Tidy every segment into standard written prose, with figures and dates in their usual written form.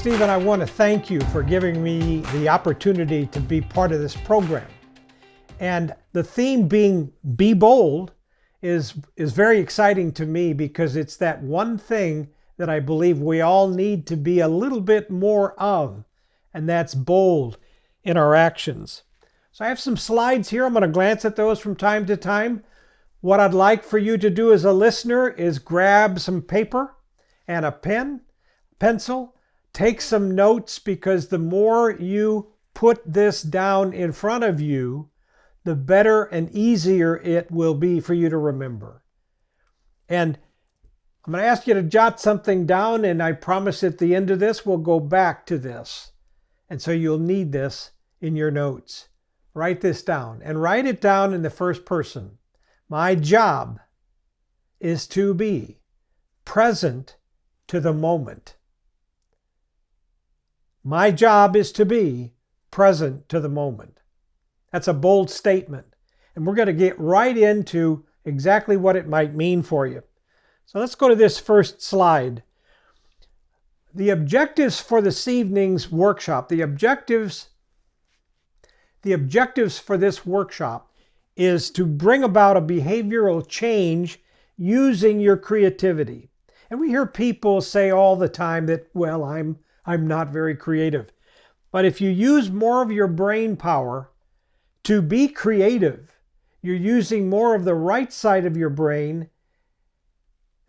Stephen, I want to thank you for giving me the opportunity to be part of this program. And the theme being Be Bold is very exciting to me because it's that one thing that I believe we all need to be a little bit more of, and that's bold in our actions. So I have some slides here. I'm going to glance at those from time to time. What I'd like for you to do as a listener is grab some paper and a pen, pencil, take some notes, because the more you put this down in front of you, the better and easier it will be for you to remember. And I'm going to ask you to jot something down, and I promise at the end of this, we'll go back to this. And so you'll need this in your notes. Write this down, and write it down in the first person. My job is to be present to the moment. My job is to be present to the moment. That's a bold statement. And we're going to get right into exactly what it might mean for you. So let's go to this first slide. The objectives for this evening's workshop, the objectives for this workshop is to bring about a behavioral change using your creativity. And we hear people say all the time that, well, I'm not very creative. But if you use more of your brain power to be creative, you're using more of the right side of your brain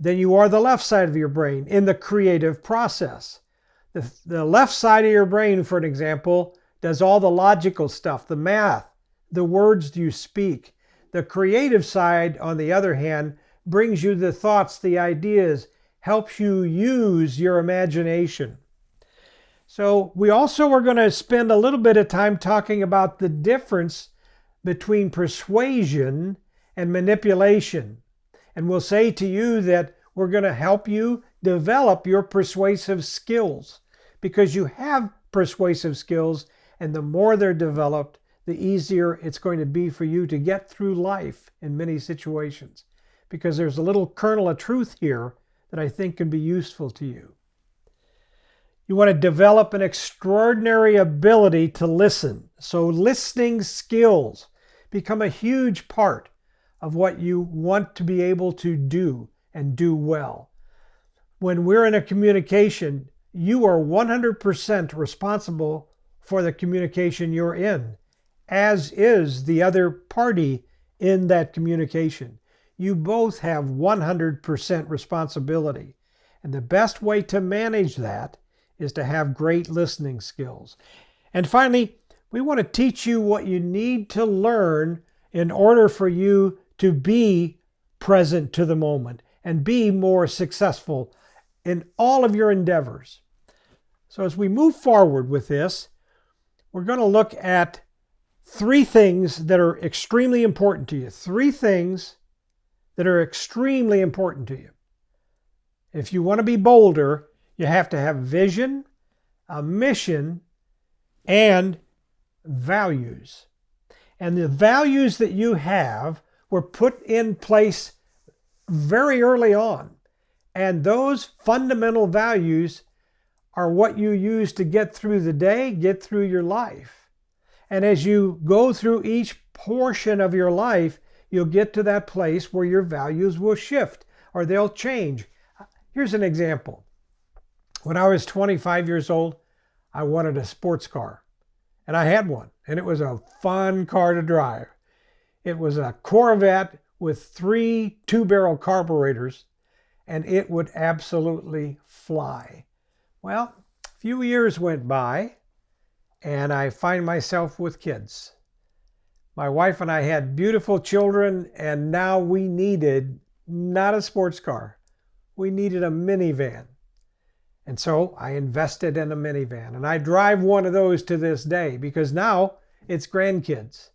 than you are the left side of your brain in the creative process. The left side of your brain, for an example, does all the logical stuff, the math, the words you speak. The creative side, on the other hand, brings you the thoughts, the ideas, helps you use your imagination. So we also are going to spend a little bit of time talking about the difference between persuasion and manipulation. And we'll say to you that we're going to help you develop your persuasive skills, because you have persuasive skills, and the more they're developed, the easier it's going to be for you to get through life in many situations. Because there's a little kernel of truth here that I think can be useful to you. You want to develop an extraordinary ability to listen. So listening skills become a huge part of what you want to be able to do and do well. When we're in a communication, you are 100% responsible for the communication you're in, as is the other party in that communication. You both have 100% responsibility. And the best way to manage that is to have great listening skills. And finally, we want to teach you what you need to learn in order for you to be present to the moment and be more successful in all of your endeavors. So as we move forward with this, we're going to look at three things that are extremely important to you. Three things that are extremely important to you. If you want to be bolder, you have to have vision, a mission, and values. And the values that you have were put in place very early on. And those fundamental values are what you use to get through the day, get through your life. And as you go through each portion of your life, you'll get to that place where your values will shift or they'll change. Here's an example. When I was 25 years old, I wanted a sports car. And I had one. And it was a fun car to drive. It was a Corvette with 3 two-barrel carburetors. And it would absolutely fly. Well, a few years went by, and I find myself with kids. My wife and I had beautiful children, and now we needed not a sports car. We needed a minivan. And so I invested in a minivan, and I drive one of those to this day because now it's grandkids.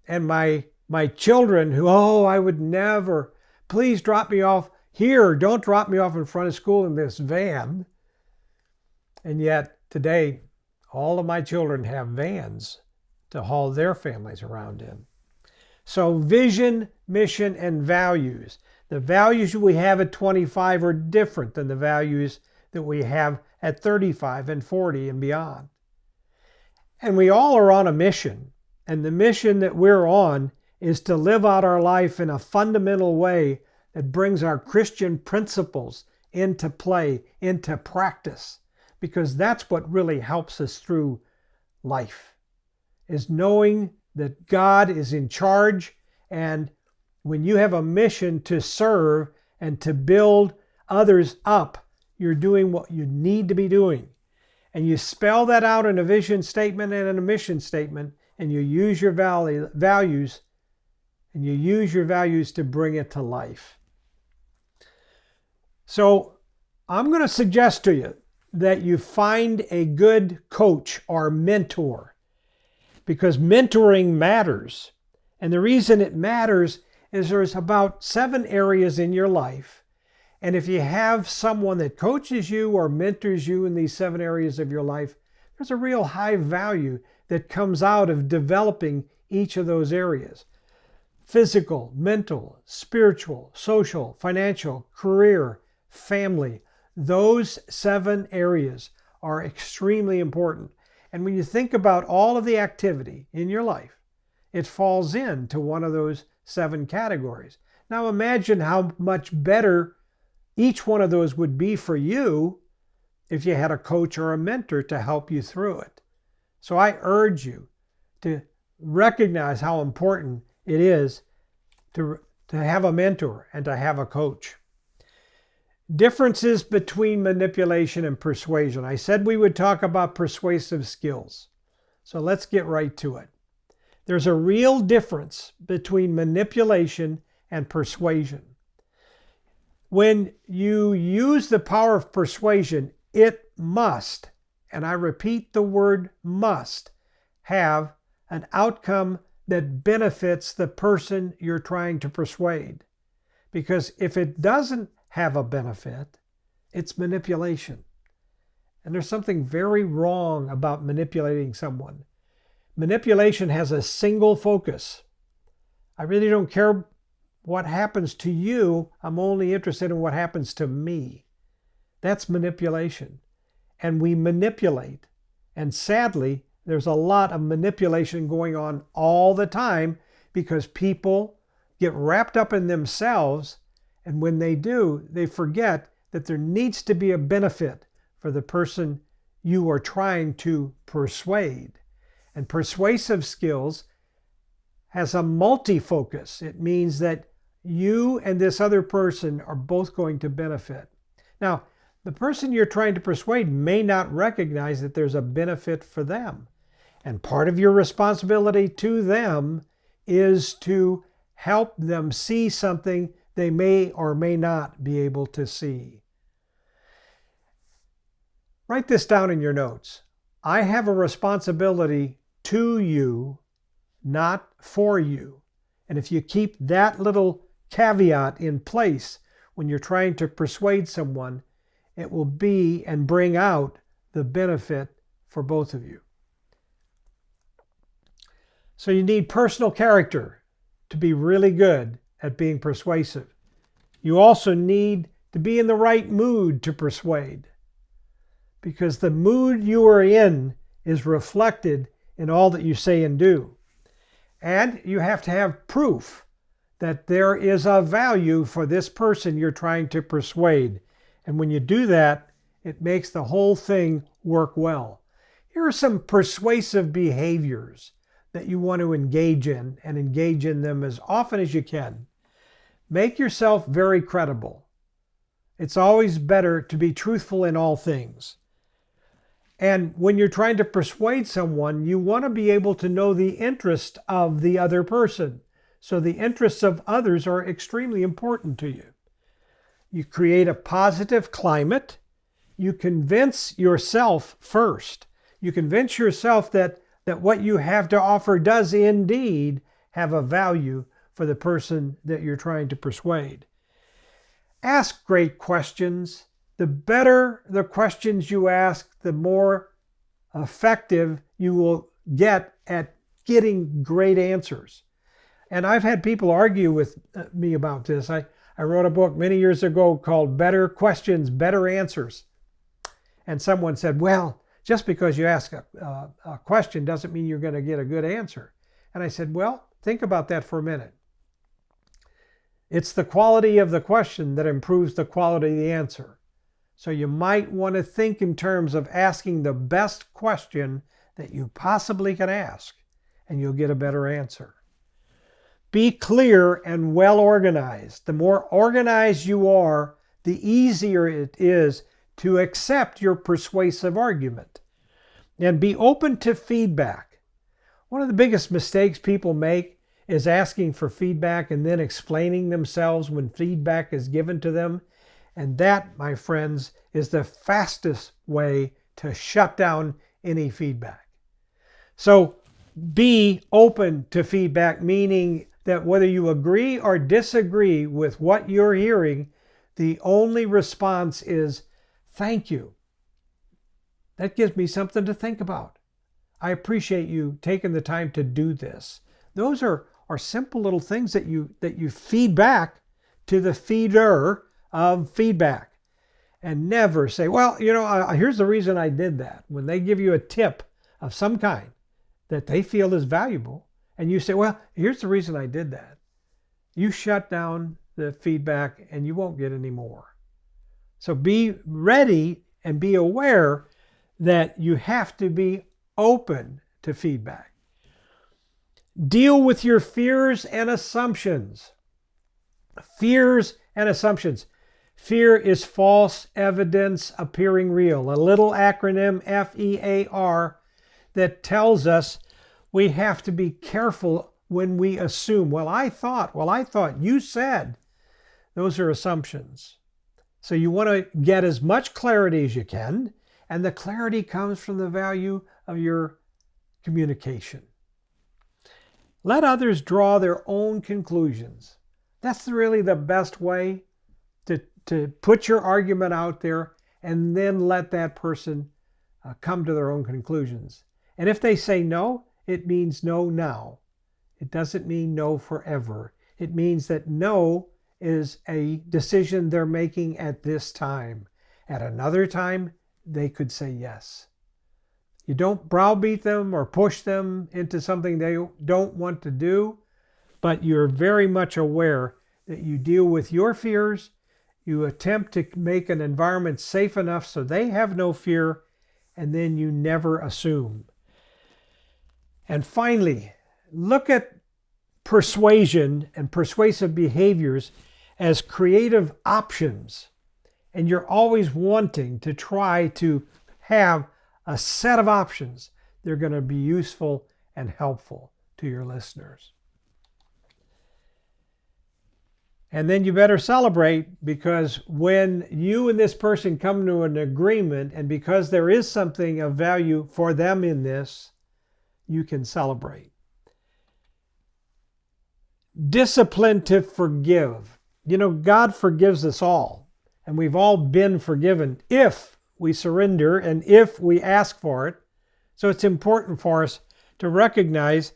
And my children who, I would never, please drop me off here. Don't drop me off in front of school in this van. And yet today, all of my children have vans to haul their families around in. So vision, mission, and values. The values we have at 25 are different than the values that we have at 35 and 40 and beyond. And we all are on a mission. And the mission that we're on is to live out our life in a fundamental way that brings our Christian principles into play, into practice. Because that's what really helps us through life, is knowing that God is in charge. And when you have a mission to serve and to build others up, you're doing what you need to be doing. And you spell that out in a vision statement and in a mission statement, and you use your values, and you use your values to bring it to life. So I'm going to suggest to you that you find a good coach or mentor, because mentoring matters. And the reason it matters is there's about 7 areas in your life. And if you have someone that coaches you or mentors you in these 7 areas of your life, there's a real high value that comes out of developing each of those areas. Physical, mental, spiritual, social, financial, career, family. Those 7 areas are extremely important. And when you think about all of the activity in your life, it falls into one of those 7 categories. Now imagine how much better each one of those would be for you if you had a coach or a mentor to help you through it. So I urge you to recognize how important it is to have a mentor and to have a coach. Differences between manipulation and persuasion. I said we would talk about persuasive skills. So let's get right to it. There's a real difference between manipulation and persuasion. When you use the power of persuasion, it must, and I repeat the word must, have an outcome that benefits the person you're trying to persuade. Because if it doesn't have a benefit, it's manipulation. And there's something very wrong about manipulating someone. Manipulation has a single focus. I really don't care what happens to you. I'm only interested in what happens to me. That's manipulation. And we manipulate. And sadly, there's a lot of manipulation going on all the time because people get wrapped up in themselves. And when they do, they forget that there needs to be a benefit for the person you are trying to persuade. And persuasive skills has a multi-focus. It means that you and this other person are both going to benefit. Now, the person you're trying to persuade may not recognize that there's a benefit for them. And part of your responsibility to them is to help them see something they may or may not be able to see. Write this down in your notes. I have a responsibility to you, not for you. And if you keep that little caveat in place when you're trying to persuade someone, it will be and bring out the benefit for both of you. So you need personal character to be really good at being persuasive. You also need to be in the right mood to persuade, because the mood you are in is reflected in all that you say and do. And you have to have proof that there is a value for this person you're trying to persuade. And when you do that, it makes the whole thing work well. Here are some persuasive behaviors that you want to engage in, and engage in them as often as you can. Make yourself very credible. It's always better to be truthful in all things. And when you're trying to persuade someone, you want to be able to know the interest of the other person. So the interests of others are extremely important to you. You create a positive climate. You convince yourself first. You convince yourself that what you have to offer does indeed have a value for the person that you're trying to persuade. Ask great questions. The better the questions you ask, the more effective you will get at getting great answers. And I've had people argue with me about this. I wrote a book many years ago called Better Questions, Better Answers. and someone said, well, just because you ask a question doesn't mean you're going to get a good answer. And I said, well, think about that for a minute. It's the quality of the question that improves the quality of the answer. So you might want to think in terms of asking the best question that you possibly can ask, and you'll get a better answer. Be clear and well organized. The more organized you are, the easier it is to accept your persuasive argument. And be open to feedback. One of the biggest mistakes people make is asking for feedback and then explaining themselves when feedback is given to them. And that, my friends, is the fastest way to shut down any feedback. So be open to feedback, meaning that whether you agree or disagree with what you're hearing, the only response is, thank you. That gives me something to think about. I appreciate you taking the time to do this. Those are simple little things that you feed back to the feeder of feedback. And never say, well, here's the reason I did that. When they give you a tip of some kind that they feel is valuable, and you say, well, here's the reason I did that. You shut down the feedback and you won't get any more. So be ready and be aware that you have to be open to feedback. Deal with your fears and assumptions. Fears and assumptions. Fear is false evidence appearing real. A little acronym, FEAR, that tells us we have to be careful when we assume. Well, I thought, you said. Those are assumptions. So you want to get as much clarity as you can, and the clarity comes from the value of your communication. Let others draw their own conclusions. That's really the best way to put your argument out there, and then let that person come to their own conclusions. And if they say no, it means no now. It doesn't mean no forever. It means that no is a decision they're making at this time. At another time, they could say yes. You don't browbeat them or push them into something they don't want to do, but you're very much aware that you deal with your fears. You attempt to make an environment safe enough so they have no fear, and then you never assume. And finally, look at persuasion and persuasive behaviors as creative options. And you're always wanting to try to have a set of options that are going to be useful and helpful to your listeners. And then you better celebrate, because when you and this person come to an agreement, and because there is something of value for them in this, you can celebrate. Discipline to forgive. God forgives us all, and we've all been forgiven if we surrender and if we ask for it. So it's important for us to recognize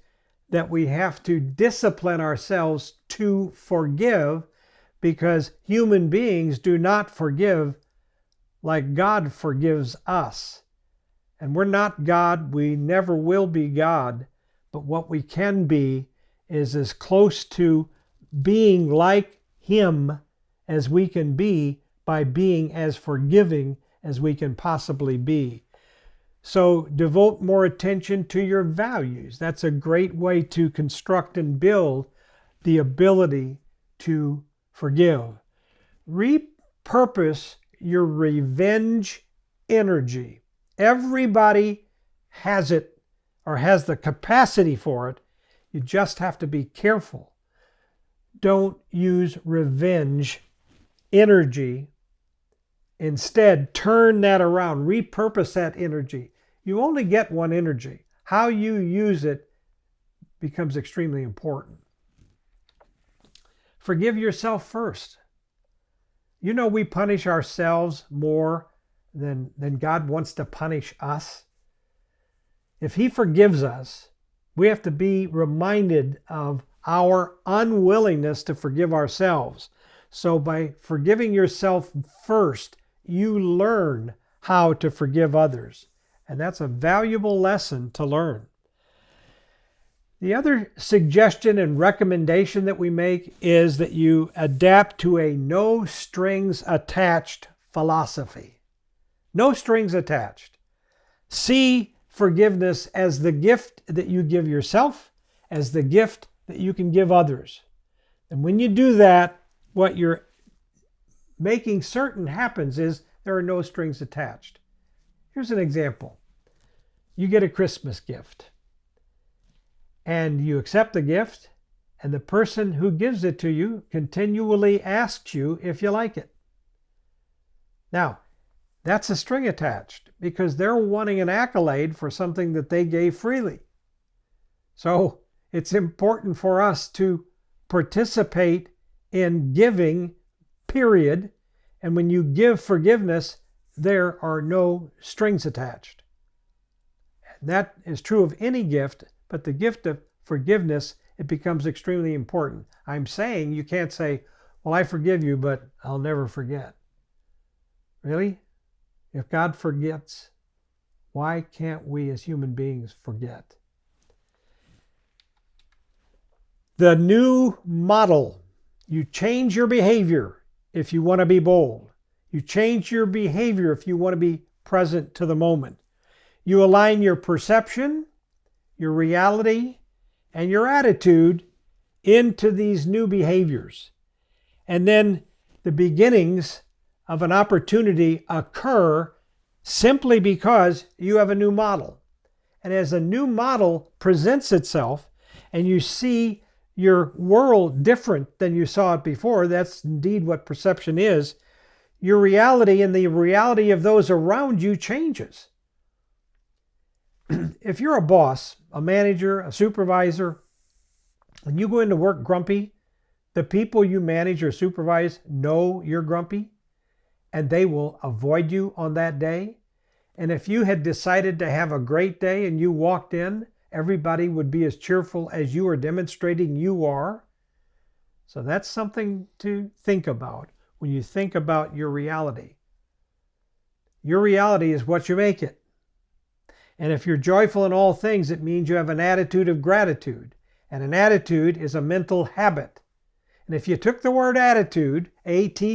that we have to discipline ourselves to forgive, because human beings do not forgive like God forgives us. And we're not God. We never will be God. But what we can be is as close to being like Him as we can be by being as forgiving as we can possibly be. So devote more attention to your values. That's a great way to construct and build the ability to forgive. Repurpose your revenge energy. Everybody has it, or has the capacity for it. You just have to be careful. Don't use revenge energy. Instead, turn that around. Repurpose that energy. You only get one energy. How you use it becomes extremely important. Forgive yourself first. We punish ourselves more than God wants to punish us. If He forgives us, we have to be reminded of our unwillingness to forgive ourselves. So by forgiving yourself first, you learn how to forgive others. And that's a valuable lesson to learn. The other suggestion and recommendation that we make is that you adapt to a no strings attached philosophy. No strings attached. See forgiveness as the gift that you give yourself, as the gift that you can give others. And when you do that, what you're making certain happens is there are no strings attached. Here's an example. You get a Christmas gift, and you accept the gift, and the person who gives it to you continually asks you if you like it. Now, that's a string attached because they're wanting an accolade for something that they gave freely. So it's important for us to participate in giving, period. And when you give forgiveness, there are no strings attached. And that is true of any gift, but the gift of forgiveness, it becomes extremely important. I'm saying you can't say, well, I forgive you, but I'll never forget. Really? If God forgets, why can't we as human beings forget? The new model. You change your behavior if you want to be bold. You change your behavior if you want to be present to the moment. You align your perception, your reality, and your attitude into these new behaviors. And then the beginnings of an opportunity occur simply because you have a new model. And as a new model presents itself and you see your world different than you saw it before, that's indeed what perception is, your reality and the reality of those around you changes. If you're a boss, a manager, a supervisor, when you go into work grumpy, the people you manage or supervise know you're grumpy, and they will avoid you on that day. And if you had decided to have a great day and you walked in, everybody would be as cheerful as you are demonstrating you are. So that's something to think about when you think about your reality. Your reality is what you make it. And if you're joyful in all things, it means you have an attitude of gratitude. And an attitude is a mental habit. And if you took the word attitude, A-T-T-I-T-U-D-E,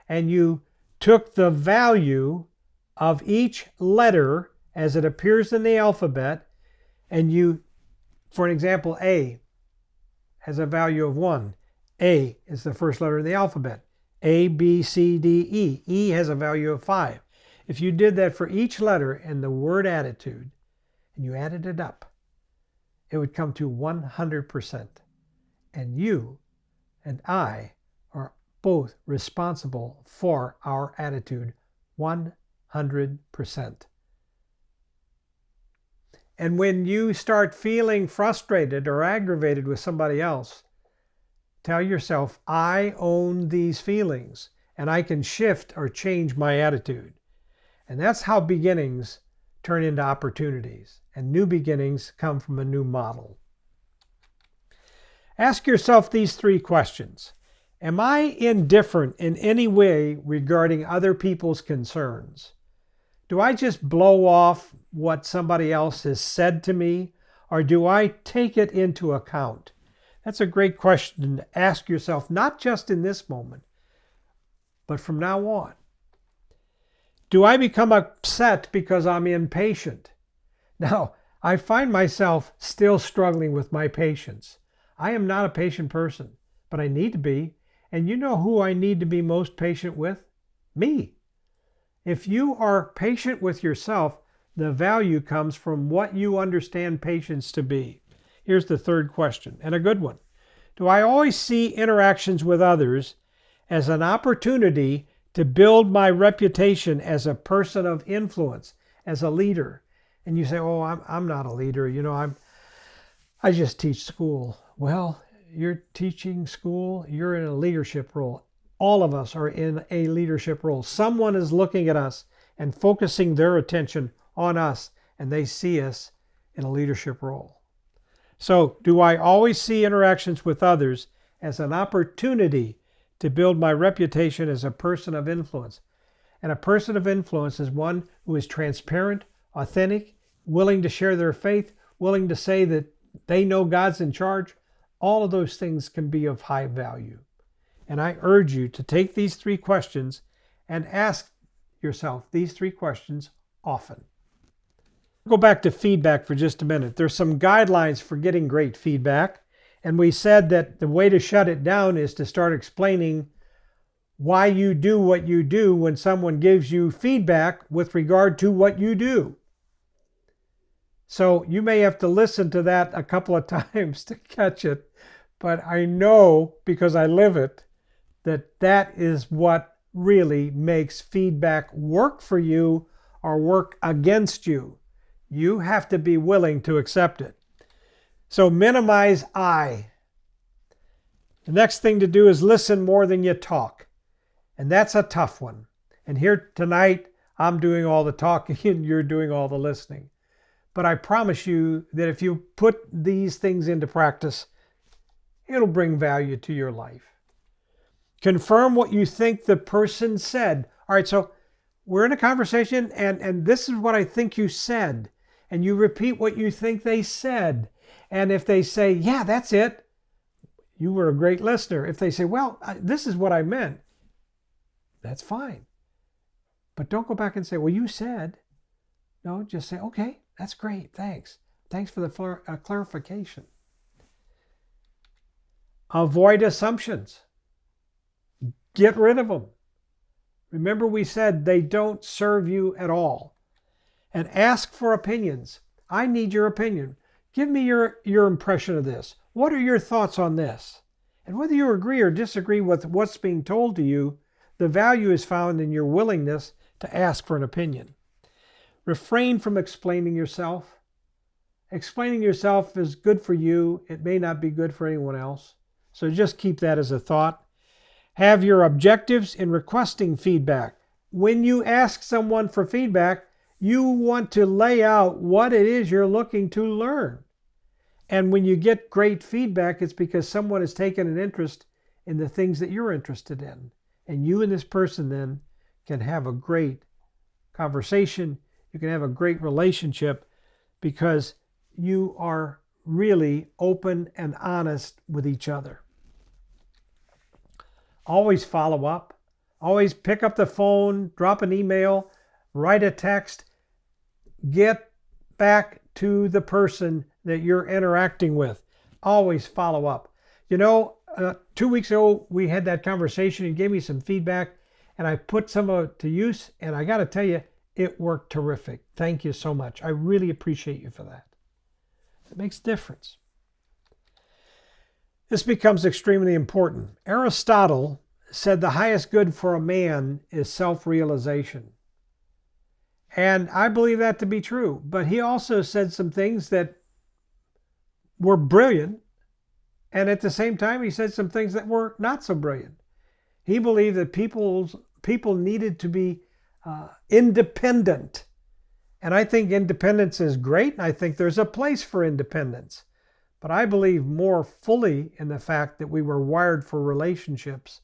and you took the value of each letter as it appears in the alphabet, and you, for an example, A has a value of 1. A is the first letter in the alphabet. A, B, C, D, E. E has a value of 5. If you did that for each letter in the word attitude, and you added it up, it would come to 100%. And you and I are both responsible for our attitude 100%. And when you start feeling frustrated or aggravated with somebody else, tell yourself, I own these feelings and I can shift or change my attitude. And that's how beginnings turn into opportunities. And new beginnings come from a new model. Ask yourself these 3 questions. Am I indifferent in any way regarding other people's concerns? Do I just blow off what somebody else has said to me, or do I take it into account? That's a great question to ask yourself, not just in this moment, but from now on. Do I become upset because I'm impatient? Now, I find myself still struggling with my patience. I am not a patient person, but I need to be. And you know who I need to be most patient with? Me. If you are patient with yourself, the value comes from what you understand patience to be. Here's the 3rd question, and a good one. Do I always see interactions with others as an opportunity to build my reputation as a person of influence, as a leader? And you say, oh, I'm not a leader. You know, I just teach school. Well, you're teaching school, you're in a leadership role. All of us are in a leadership role. Someone is looking at us and focusing their attention on us, and they see us in a leadership role. So, do I always see interactions with others as an opportunity to build my reputation as a person of influence? And a person of influence is one who is transparent, authentic, willing to share their faith, willing to say that they know God's in charge. All of those things can be of high value. And I urge you to take these 3 questions and ask yourself these 3 questions often. Go back to feedback for just a minute. There's some guidelines for getting great feedback. And we said that the way to shut it down is to start explaining why you do what you do when someone gives you feedback with regard to what you do. So you may have to listen to that a couple of times to catch it, but I know, because I live it, that that is what really makes feedback work for you or work against you. You have to be willing to accept it. So minimize I. The next thing to do is listen more than you talk. And that's a tough one. And here tonight, I'm doing all the talking and you're doing all the listening. But I promise you that if you put these things into practice, it'll bring value to your life. Confirm what you think the person said. All right, so we're in a conversation and this is what I think you said. And you repeat what you think they said. And if they say, yeah, that's it, you were a great listener. If they say, well, this is what I meant, that's fine. But don't go back and say, well, you said. No, just say, okay, that's great, thanks. Thanks for the clarification. Avoid assumptions. Get rid of them. Remember we said they don't serve you at all. And ask for opinions. I need your opinion. Give me your impression of this. What are your thoughts on this? And whether you agree or disagree with what's being told to you, the value is found in your willingness to ask for an opinion. Refrain from explaining yourself. Explaining yourself is good for you. It may not be good for anyone else. So just keep that as a thought. Have your objectives in requesting feedback. When you ask someone for feedback, you want to lay out what it is you're looking to learn. And when you get great feedback, it's because someone has taken an interest in the things that you're interested in. And you and this person then can have a great conversation. You can have a great relationship because you are really open and honest with each other. Always follow up. Always pick up the phone, drop an email, write a text. Get back to the person that you're interacting with. Always follow up. 2 weeks ago, we had that conversation. You gave me some feedback, and I put some of it to use, and I got to tell you, it worked terrific. Thank you so much. I really appreciate you for that. It makes a difference. This becomes extremely important. Aristotle said the highest good for a man is self-realization. And I believe that to be true. But he also said some things that were brilliant. And at the same time, he said some things that were not so brilliant. He believed that people needed to be independent. And I think independence is great. And I think there's a place for independence. But I believe more fully in the fact that we were wired for relationships.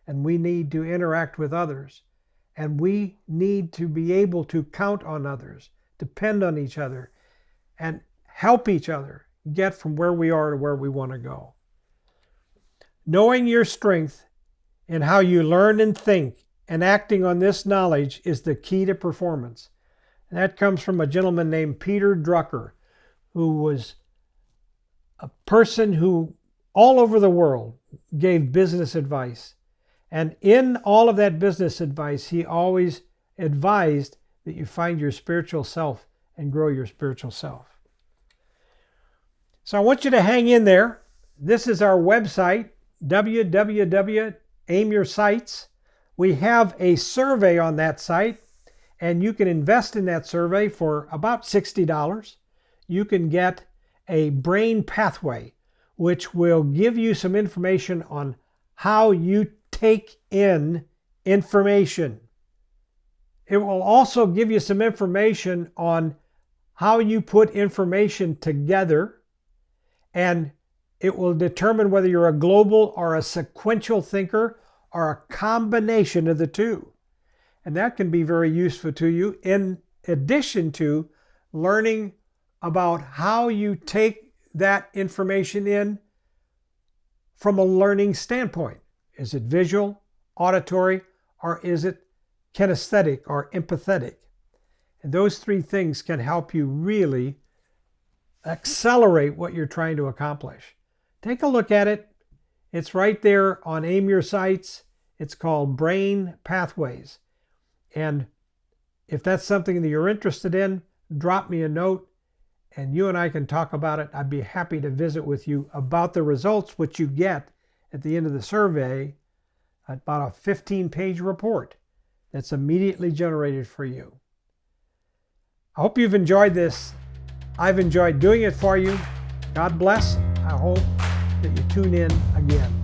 And we need to interact with others. And we need to be able to count on others, depend on each other, and help each other get from where we are to where we want to go. Knowing your strength in how you learn and think and acting on this knowledge is the key to performance. And that comes from a gentleman named Peter Drucker, who was a person who all over the world gave business advice. And in all of that business advice, he always advised that you find your spiritual self and grow your spiritual self. So I want you to hang in there. This is our website, www.aimyoursights. We have a survey on that site, and you can invest in that survey for about $60. You can get a brain pathway, which will give you some information on how you take in information. It will also give you some information on how you put information together, and it will determine whether you're a global or a sequential thinker or a combination of the two. And that can be very useful to you in addition to learning about how you take that information in from a learning standpoint. Is it visual, auditory, or is it kinesthetic or empathetic? And those three things can help you really accelerate what you're trying to accomplish. Take a look at it. It's right there on Aim Your Sights. It's called Brain Pathways. And if that's something that you're interested in, drop me a note and you and I can talk about it. I'd be happy to visit with you about the results, which you get at the end of the survey, about a 15-page report that's immediately generated for you. I hope you've enjoyed this. I've enjoyed doing it for you. God bless. I hope that you tune in again.